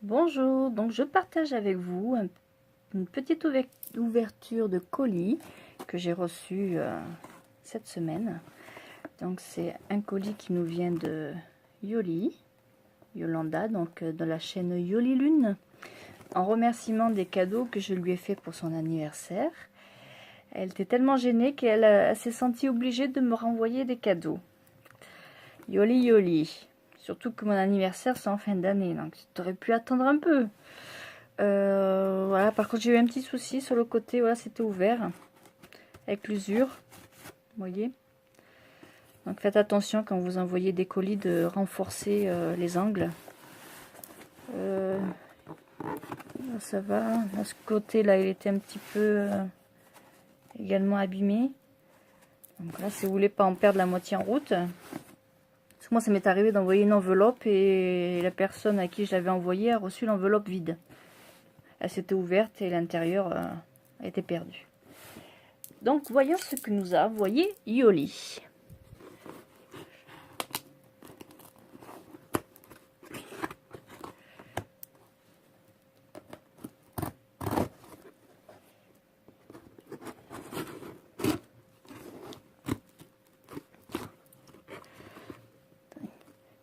Bonjour, donc je partage avec vous une petite ouverture de colis que j'ai reçu cette semaine. Donc c'est un colis qui nous vient de Yolanda, donc de la chaîne Yoli Lune, en remerciement des cadeaux que je lui ai fait pour son anniversaire. Elle était tellement gênée qu'elle s'est sentie obligée de me renvoyer des cadeaux. Yoli. Surtout que mon anniversaire c'est en fin d'année, donc tu aurais pu attendre un peu. Voilà, par contre j'ai eu un petit souci sur le côté, voilà, c'était ouvert avec l'usure, vous voyez. Donc faites attention quand vous envoyez des colis de renforcer les angles. Là, ça va, à ce côté là il était un petit peu également abîmé. Donc là, si vous voulez pas en perdre la moitié en route. Parce que moi ça m'est arrivé d'envoyer une enveloppe et la personne à qui je l'avais envoyé a reçu l'enveloppe vide. Elle s'était ouverte et l'intérieur a été perdu. Donc voyons ce que nous a envoyé Yoli.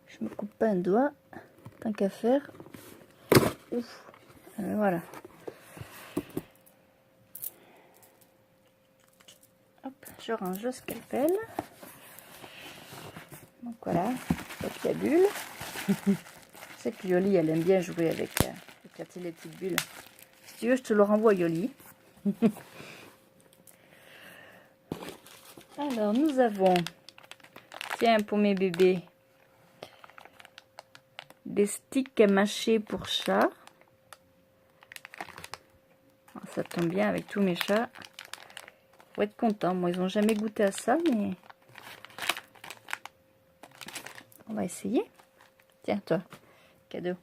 Je me coupe pas un doigt, tant qu'à faire. Ouf, voilà. Hop, je range le scalpel. Donc voilà, papier à bulles. Je sais que Yoli, elle aime bien jouer avec les petites bulles. Si tu veux, je te le renvoie, Yoli. Alors, nous avons, tiens, pour mes bébés, des sticks à mâcher pour chat. Alors, ça tombe bien avec tous mes chats. Faut être content. Moi, ils n'ont jamais goûté à ça, mais on va essayer. Tiens, toi, cadeau.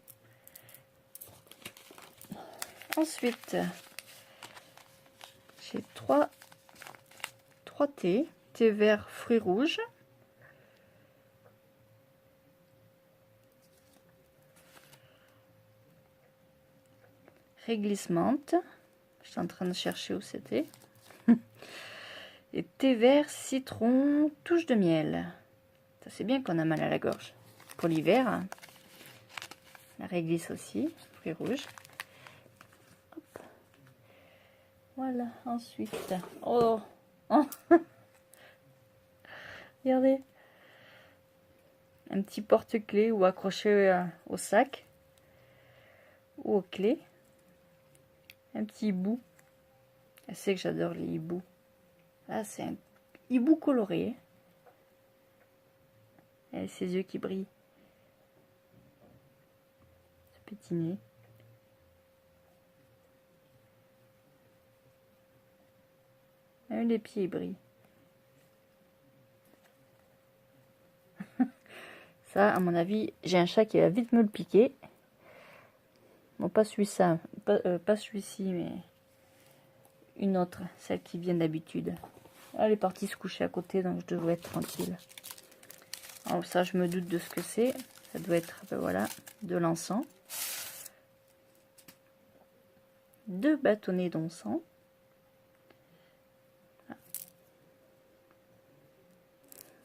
Ensuite, j'ai trois thés. Thé vert, fruits rouges. Réglisse menthe. Je suis en train de chercher où c'était. Et thé vert, citron, touche de miel. Ça c'est bien qu'on a mal à la gorge. Pour l'hiver, hein. La réglisse aussi, fruits rouges. Hop. Voilà, ensuite. Oh, oh. Regardez. Un petit porte-clés ou accroché au sac ou aux clés. Un petit hibou. Je sais que j'adore les hiboux. Là, c'est un hibou coloré. Et ses yeux qui brillent. Ce petit nez. Même les pieds brillent. Ça, à mon avis, j'ai un chat qui va vite me le piquer. Bon, pas celui-ci, pas celui-ci, mais une autre, celle qui vient d'habitude. Elle est partie se coucher à côté, donc je devrais être tranquille. Alors ça, je me doute de ce que c'est. Ça doit être, ben voilà, de l'encens. 2 bâtonnets d'encens.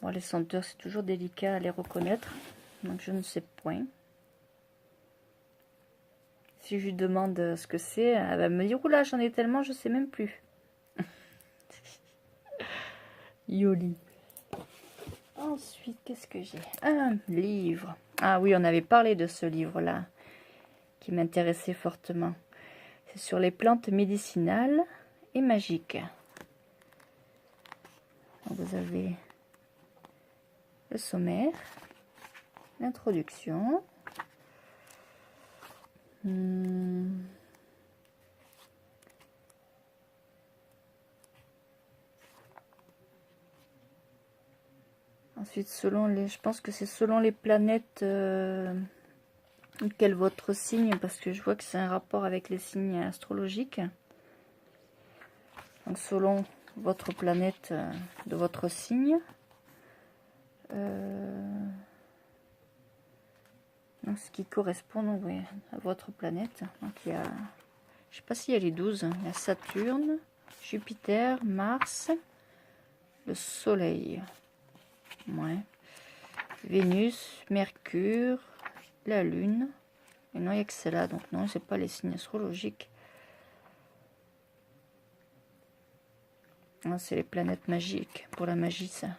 Bon, les senteurs, c'est toujours délicat à les reconnaître, donc je ne sais point. Si je lui demande ce que c'est, elle va me dire, oula, j'en ai tellement, je sais même plus. Yoli. Ensuite, qu'est-ce que j'ai? Un livre. Ah oui, on avait parlé de ce livre-là, qui m'intéressait fortement. C'est sur les plantes médicinales et magiques. Donc, vous avez le sommaire, l'introduction. Ensuite, selon les, je pense que c'est selon les planètes, quel votre signe, parce que je vois que c'est un rapport avec les signes astrologiques. Donc selon votre planète de votre signe. Donc, ce qui correspond donc, oui, à votre planète. Donc, il y a, je sais pas s'il y a les 12. Il y a Saturne, Jupiter, Mars, le Soleil. Ouais. Vénus, Mercure, la Lune. Et non, il n'y a que celle-là. Donc, non, c'est pas les signes astrologiques. C'est les planètes magiques. Pour la magie, ça.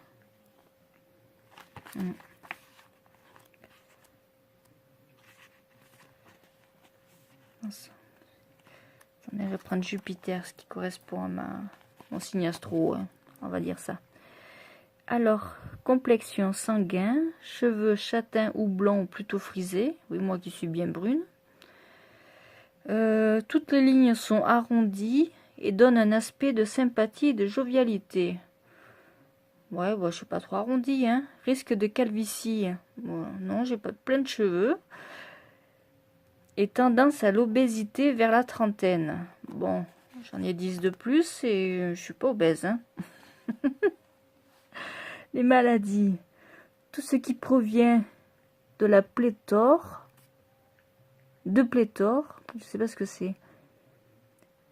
Je vais prendre Jupiter, ce qui correspond à mon signe astro, hein, on va dire ça. Alors, complexion sanguin, cheveux châtains ou blancs ou plutôt frisés. Oui, moi qui suis bien brune. Toutes les lignes sont arrondies et donnent un aspect de sympathie et de jovialité. Ouais, bah, je suis pas trop arrondie, hein. Risque de calvitie. Bon, non, j'ai pas plein de cheveux. Et tendance à l'obésité vers la trentaine. Bon, j'en ai 10 de plus et je suis pas obèse, hein. Les maladies. Tout ce qui provient de la pléthore, je sais pas ce que c'est.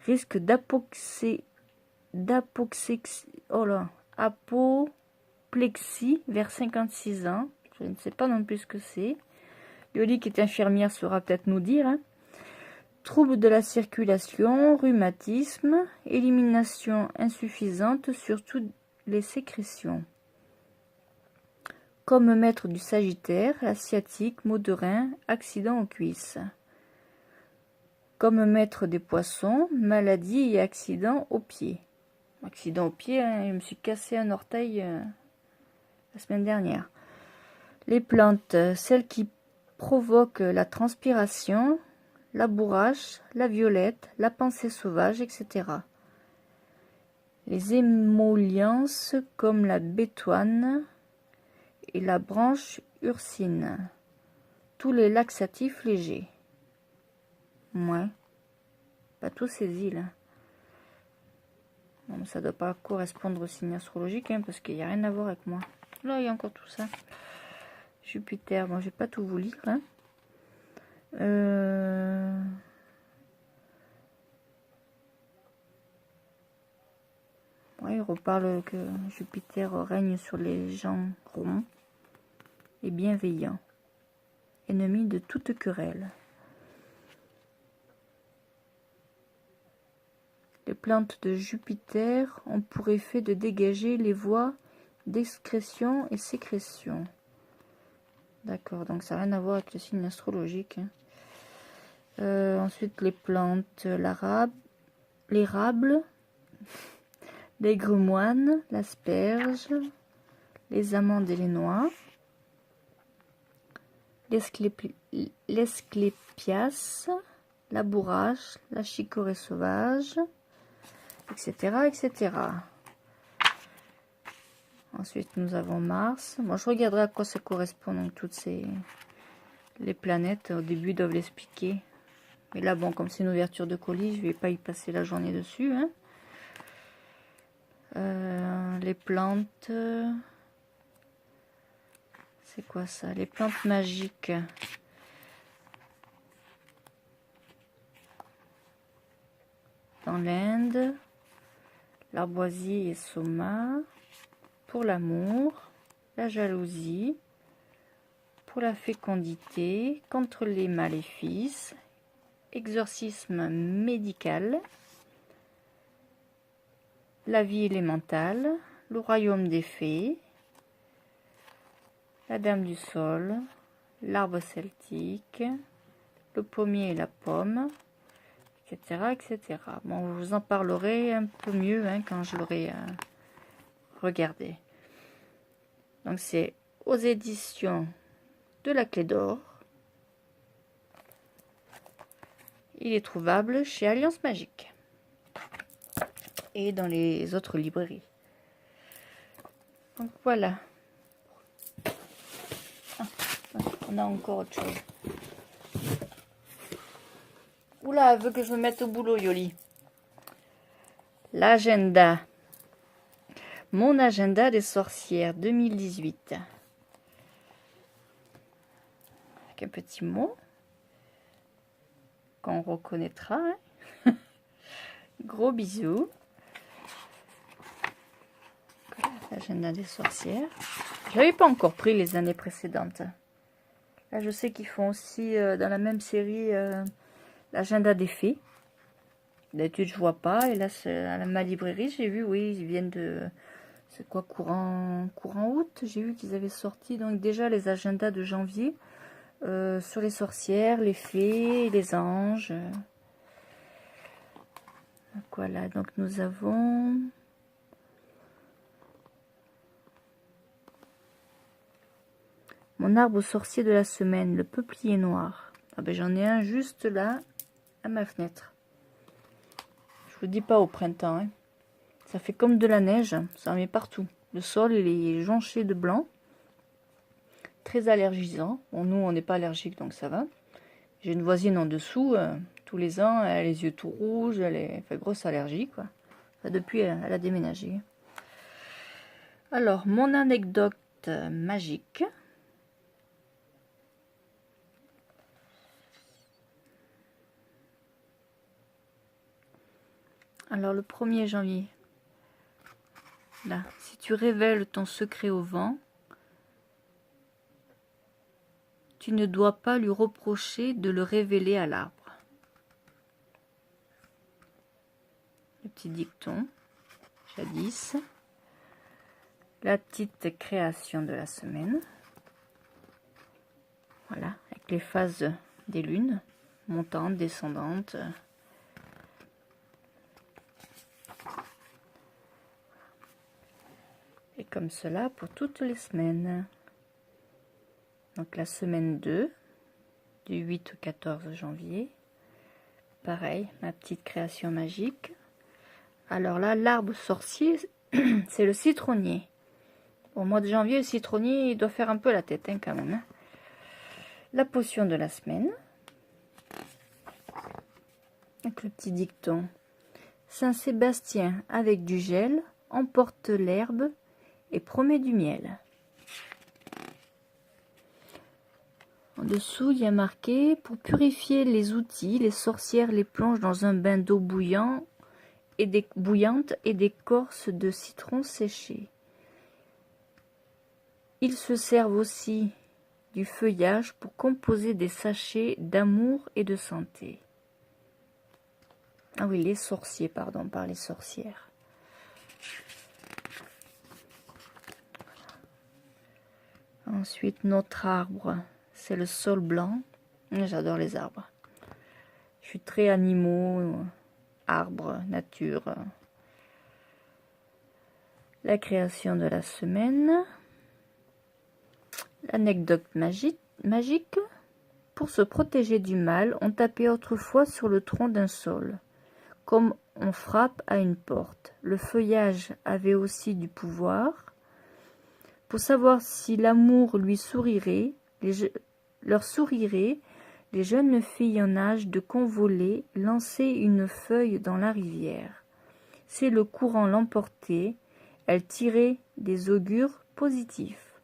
Risque apoplexie vers 56 ans. Je ne sais pas non plus ce que c'est. Yoli, qui est infirmière, saura peut-être nous dire. Hein. Troubles de la circulation, rhumatisme, élimination insuffisante sur toutes les sécrétions. Comme maître du Sagittaire, la sciatique, maux de rein, accident aux cuisses. Comme maître des Poissons, maladie et accident aux pieds. Accident aux pieds, hein, je me suis cassé un orteil la semaine dernière. Les plantes, celles qui provoquent la transpiration, la bourrache, la violette, la pensée sauvage, etc. Les émolliences comme la bétoine et la branche ursine. Tous les laxatifs légers. Ouais. Pas tous ces îles. Bon, ça ne doit pas correspondre au signe astrologique, hein, parce qu'il n'y a rien à voir avec moi. Là, il y a encore tout ça. Jupiter, bon, je vais pas tout vous lire. Hein. Ouais, il reparle que Jupiter règne sur les gens ronds et bienveillants, ennemi de toute querelle. Les plantes de Jupiter ont pour effet de dégager les voies d'excrétion et sécrétion. D'accord, donc ça n'a rien à voir avec le signe astrologique. Hein. Ensuite, les plantes, l'érable, l'aigremoine, l'asperge, les amandes et les noix, l'esclépias, la bourrache, la chicorée sauvage, etc., etc. Ensuite, nous avons Mars. Moi, je regarderai à quoi ça correspond, donc toutes les planètes. Au début, ils doivent l'expliquer. Mais là, bon, comme c'est une ouverture de colis, je vais pas y passer la journée dessus. Hein. Les plantes... C'est quoi ça? Les plantes magiques. Dans l'Inde, l'arboisie et soma. Pour l'amour, la jalousie, pour la fécondité, contre les maléfices, exorcisme médical, la vie élémentale, le royaume des fées, la dame du sol, l'arbre celtique, le pommier et la pomme, etc., etc. Bon, je vous en parlerai un peu mieux hein, quand je l'aurai regardé. Donc c'est aux éditions de la Clé d'Or. Il est trouvable chez Alliance Magique et dans les autres librairies. Donc voilà. Ah, on a encore autre chose. Oula, elle veut que je me mette au boulot, Yoli. L'agenda. Mon agenda des sorcières 2018. avec un petit mot qu'on reconnaîtra. Hein. Gros bisous. L'agenda des sorcières. Je l'avais pas encore pris les années précédentes. Là, je sais qu'ils font aussi dans la même série l'agenda des fées. D'habitude, je vois pas. Et là, à ma librairie, j'ai vu, oui, ils viennent de... C'est quoi, courant août? J'ai vu qu'ils avaient sorti donc déjà les agendas de janvier sur les sorcières, les fées, les anges. Donc voilà, donc nous avons... Mon arbre sorcier de la semaine, le peuplier noir. Ah ben, j'en ai un juste là, à ma fenêtre. Je vous dis pas au printemps. Hein. Ça fait comme de la neige, ça en met partout. Le sol, il est jonché de blanc. Très allergisant. Bon, nous, on n'est pas allergique, donc ça va. J'ai une voisine en dessous, tous les ans, elle a les yeux tout rouges, elle fait grosse allergie, quoi. Enfin, depuis, elle a déménagé. Alors, mon anecdote magique. Alors, le 1er janvier, là, si tu révèles ton secret au vent, tu ne dois pas lui reprocher de le révéler à l'arbre. Le petit dicton, jadis. La petite création de la semaine. Voilà, avec les phases des lunes, montantes, descendantes. Et comme cela pour toutes les semaines. Donc la semaine 2, du 8 au 14 janvier. Pareil, ma petite création magique. Alors là, l'arbre sorcier, c'est le citronnier. Au mois de janvier, le citronnier, il doit faire un peu la tête, hein, quand même. Hein. La potion de la semaine. Avec le petit dicton. Saint-Sébastien, avec du gel, emporte l'herbe et promet du miel. En dessous, il y a marqué: pour purifier les outils, les sorcières les plongent dans un bain d'eau bouillante et d'écorce de citron séché. Ils se servent aussi du feuillage pour composer des sachets d'amour et de santé. Ah oui, les sorciers, pardon, par les sorcières. Ensuite, notre arbre, c'est le saule blanc. J'adore les arbres. Je suis très animaux, arbres, nature. La création de la semaine. L'anecdote magique. Pour se protéger du mal, on tapait autrefois sur le tronc d'un saule, comme on frappe à une porte. Le feuillage avait aussi du pouvoir. Pour savoir si l'amour lui sourirait, leur sourirait, les jeunes filles en âge de convoler lançaient une feuille dans la rivière. Si le courant l'emportait, elles tiraient des augures positifs.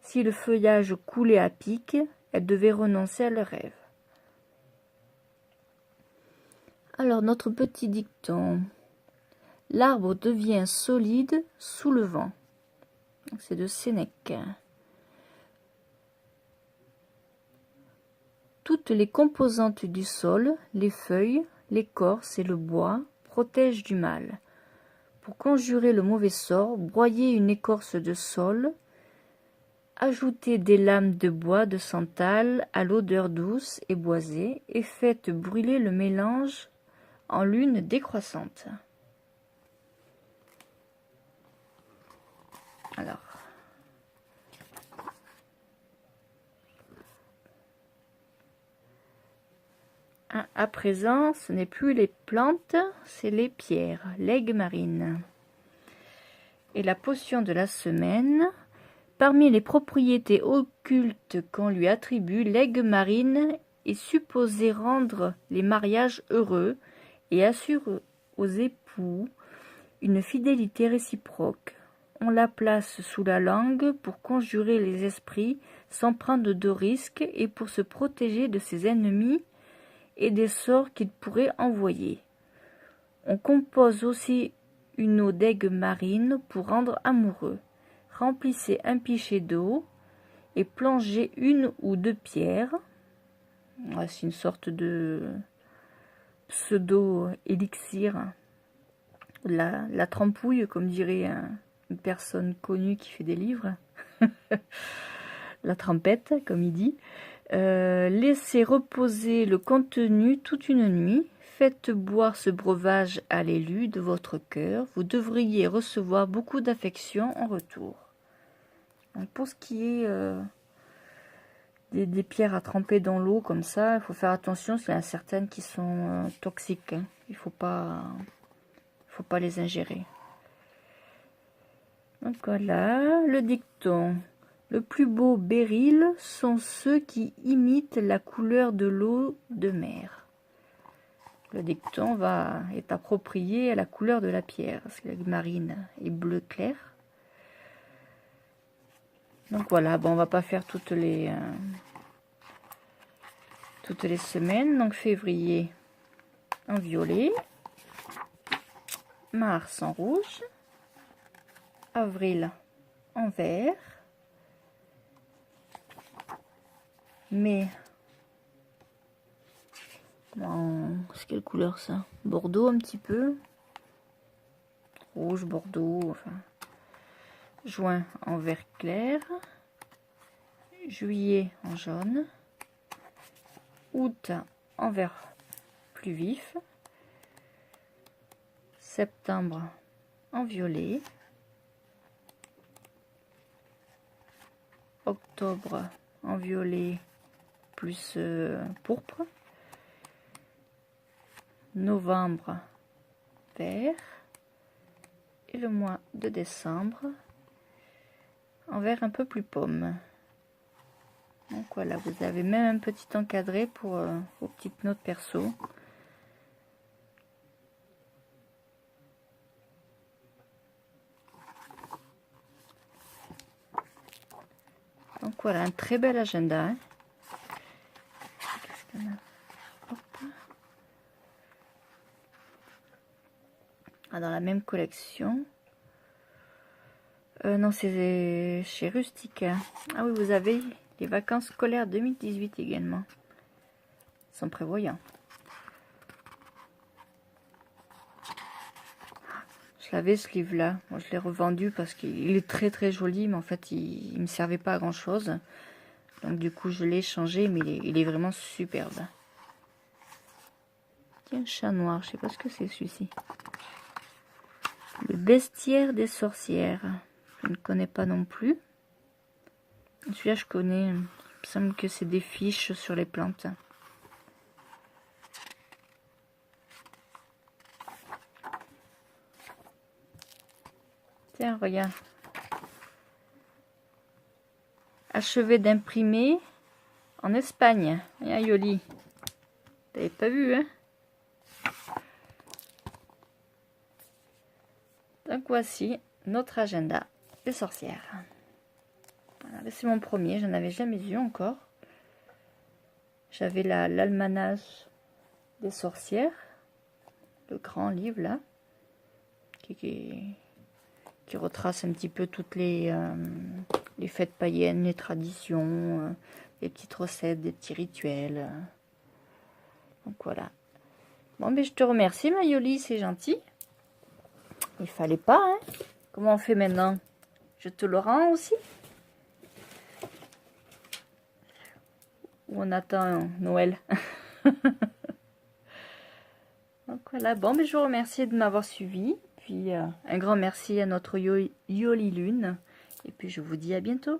Si le feuillage coulait à pic, elles devaient renoncer à leur rêve. Alors, notre petit dicton. L'arbre devient solide sous le vent. C'est de Sénèque. Toutes les composantes du sol, les feuilles, l'écorce et le bois, protègent du mal. Pour conjurer le mauvais sort, broyez une écorce de saule, ajoutez des lames de bois de santal à l'odeur douce et boisée et faites brûler le mélange en lune décroissante. Alors, à présent, ce n'est plus les plantes, c'est les pierres, l'aigue marine. Et la potion de la semaine, parmi les propriétés occultes qu'on lui attribue, l'aigue marine est supposée rendre les mariages heureux et assure aux époux une fidélité réciproque. on la place sous la langue pour conjurer les esprits sans prendre de risques et pour se protéger de ses ennemis et des sorts qu'ils pourraient envoyer. On compose aussi une eau d'aigue marine pour rendre amoureux. Remplissez un pichet d'eau et plongez 1 ou 2 pierres. C'est une sorte de pseudo-élixir. La trempouille, comme dirait une personne connue qui fait des livres. La trempette, comme il dit. Laissez reposer le contenu toute une nuit. Faites boire ce breuvage à l'élu de votre cœur. Vous devriez recevoir beaucoup d'affection en retour. Donc pour ce qui est des pierres à tremper dans l'eau comme ça, il faut faire attention, il y en a certaines qui sont toxiques. Hein. Il faut pas les ingérer. Donc voilà, le dicton. Le plus beau béryl sont ceux qui imitent la couleur de l'eau de mer. Le dicton est approprié à la couleur de la pierre, parce que la marine est bleu clair. Donc voilà, bon, on va pas faire toutes les semaines. Donc février en violet, mars en rouge, avril en vert, mai c'est quelle couleur ça? Bordeaux un petit peu, rouge, bordeaux, enfin. Juin en vert clair, juillet en jaune, août en vert plus vif, septembre en violet, octobre en violet plus pourpre, novembre vert et le mois de décembre en vert un peu plus pomme. Donc voilà, vous avez même un petit encadré pour vos petites notes perso. Donc voilà, un très bel agenda. Hein. Dans la même collection. Non, c'est chez Rustica. Ah oui, vous avez les vacances scolaires 2018 également. Sans prévoyant. Je l'avais ce livre-là. Moi, je l'ai revendu parce qu'il est très très joli, mais en fait, il me servait pas à grand chose. Donc du coup, je l'ai changé, mais il est vraiment superbe. Tiens, chat noir, je sais pas ce que c'est celui-ci. Le bestiaire des sorcières. Je ne connais pas non plus. Celui-là, je connais. Il me semble que c'est des fiches sur les plantes. Tiens, regarde. Achevé d'imprimer en Espagne. Regarde, Yoli. T'avais pas vu, hein? Donc voici notre agenda des sorcières. Voilà, c'est mon premier, j'en avais jamais vu encore. J'avais l'almanach des sorcières, le grand livre là, qui retrace un petit peu toutes les fêtes païennes, les traditions, les petites recettes, des petits rituels. Donc voilà. Bon, mais je te remercie, Mayoli, c'est gentil. Il fallait pas, hein. Comment on fait maintenant? Je te le rends aussi? Ou on attend Noël? Donc voilà, bon, mais je vous remercie de m'avoir suivi. Puis un grand merci à notre Yoli Lune. Et puis je vous dis à bientôt.